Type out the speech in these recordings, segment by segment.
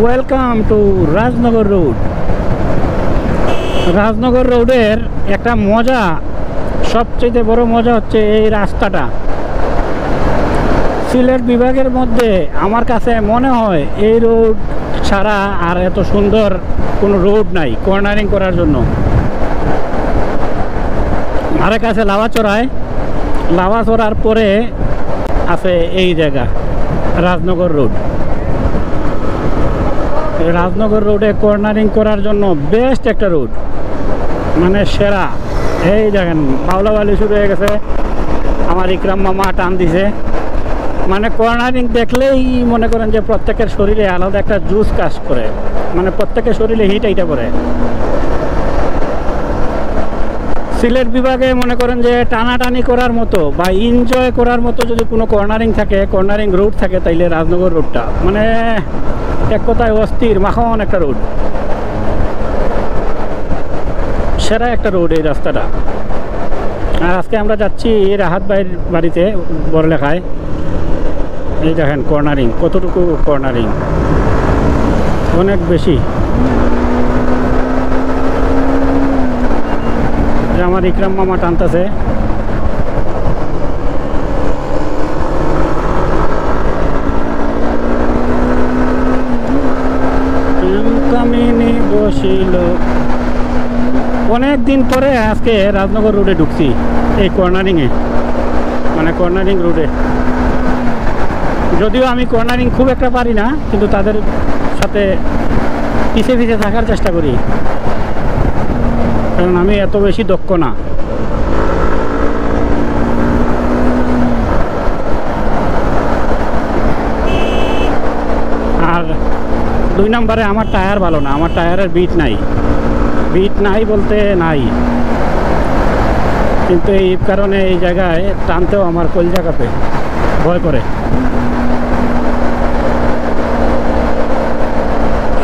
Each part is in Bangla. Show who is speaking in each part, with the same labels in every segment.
Speaker 1: Welcome to Rajnagar road. Rajnagar রোডের একটা মজা, সবচেয়ে বড় মজা হচ্ছে এই রাস্তাটা। সিলেট বিভাগের মধ্যে আমার কাছে মনে হয় এই রোড ছাড়া আর এত সুন্দর কোনো রোড নাই কর্নারিং করার জন্য। আমার কাছে লাভাচড়ার পরে আছে এই জায়গা রাজনগর রোড। রাজনগর রোডে কর্নারিং করার জন্য বেস্ট একটা রোড, মানে সেরা। এই দেখেন বাউলাবালি শুরু হয়ে গেছে, আমার ইকরাম মামা টান দিছে। মানে কর্নারিং দেখলেই মনে করেন যে প্রত্যেকের শরীরে আলাদা একটা জুস কাজ করে, মানে প্রত্যেকের শরীরে হিট এইটা করে। সিলেট বিভাগে মনে করেন যে টানাটানি করার মতো বা এনজয় করার মতো যদি কোনো কর্নারিং থাকে, কর্নারিং রোড থাকে, তাইলে রাজনগর রোডটা মানে এক কথায় অস্থির মাখন একটা রোড, সেরা একটা রোড এই রাস্তাটা। আর আজকে আমরা যাচ্ছি রাহাত ভাইয়ের বাড়িতে বড়লেখায়। এই দেখেন কর্নারিং, কতটুকু কর্নারিং, অনেক বেশি। আমার ইকরাম মামা টানতেছে। কামিনী বসিল। অনেক দিন পরে আজকে রাজনগর রোডে ঢুকছি, এই কর্নারিংয়ে, মানে কর্নারিং রোডে। যদিও আমি কর্নারিং খুব একটা পারি না, কিন্তু তাদের সাথে পিছিয়ে পিছিয়ে থাকার চেষ্টা করি, কারণ আমি এত বেশি দক্ষ না। আর 2 নম্বরে আমার টায়ার ভালো না, আমার টায়ারের বিট নাই বলতে নাই। কিন্তু এই কারণে এই জায়গায় টানতেও আমার কলজা কাঁপে, ভয় করে।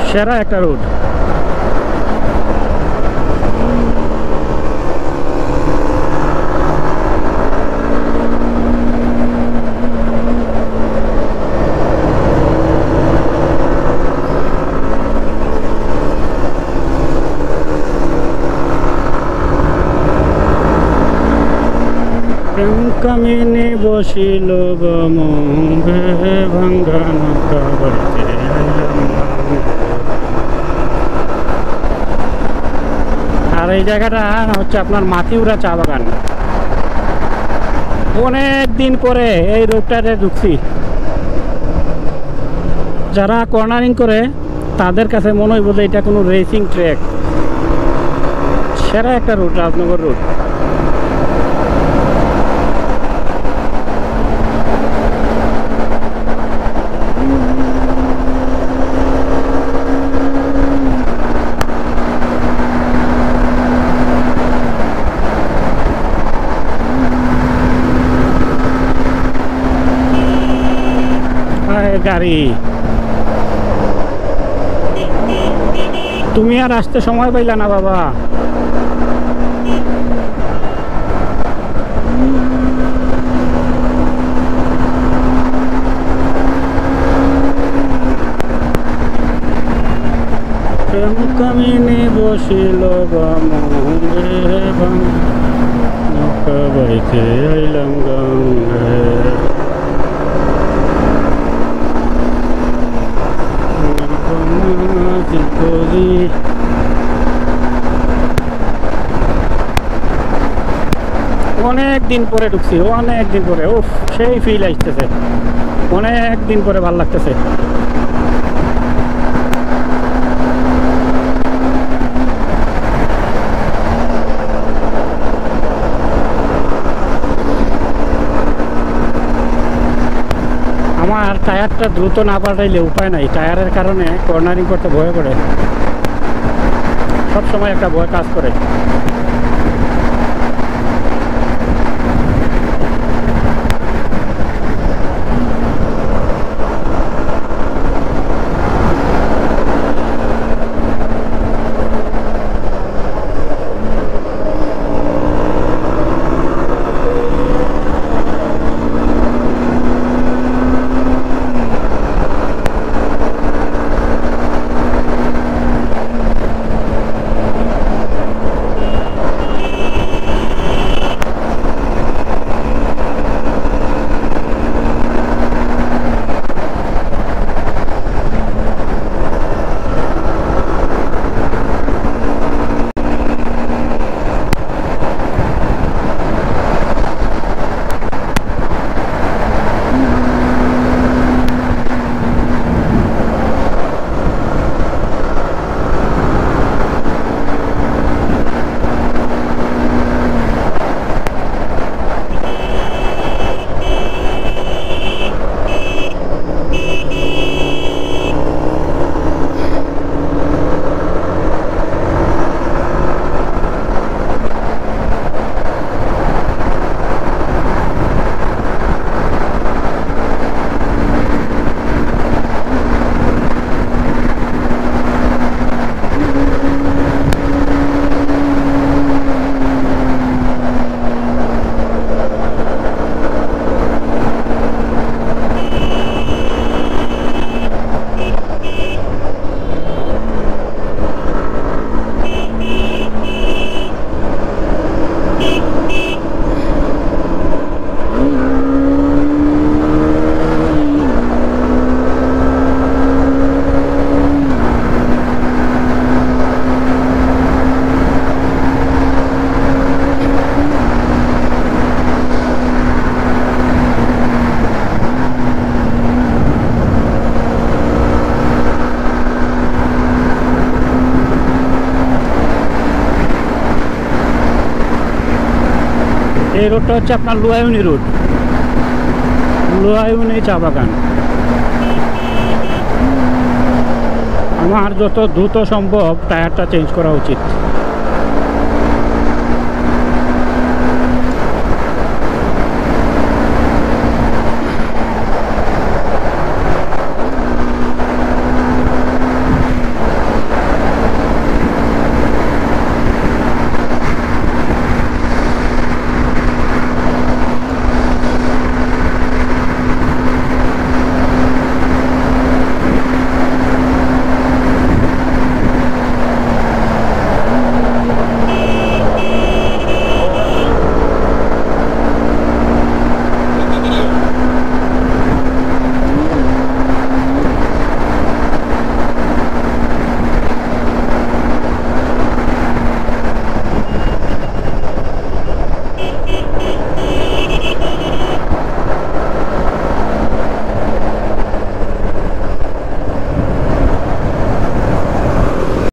Speaker 1: সেরা একটা রোড। কামিনী বসিল ভাঙ্গা নৌকা বাড়িতে। আর এই জায়গাটা হচ্ছে আপনার মাথিউরা চা বাগান। অনেক দিন পরে এই রোডটাতে ঢুকছি। যারা কর্নারিং করে তাদের কাছে মনে হয় বোধহয় এটা কোনো রেসিং ট্র্যাক। সেরা একটা রোড রাজনগর রোড। গাড়ি, তুমি আর আসতে সময় পাইলা না বাবা। কামিনী বসিল নৌকা বাড়িতে আইলাম গঙ্গে। অনেক দিন পরে ঢুকছি, অনেক দিন পরে। উফ, সেই ফিল আসতেছে, অনেক দিন পরে ভালো লাগতেছে। আমার টায়ারটা দ্রুত না পাল্টাইলে উপায় নাই, টায়ারের কারণে কর্নারিং করতে ভয় করে, সবসময় একটা ভয় কাজ করে। এই রোডটা হচ্ছে আপনার লোয়াইউনি রোড, লোয়াইউনি চা বাগান। আমার যত দ্রুত সম্ভব টায়ারটা চেঞ্জ করা উচিত।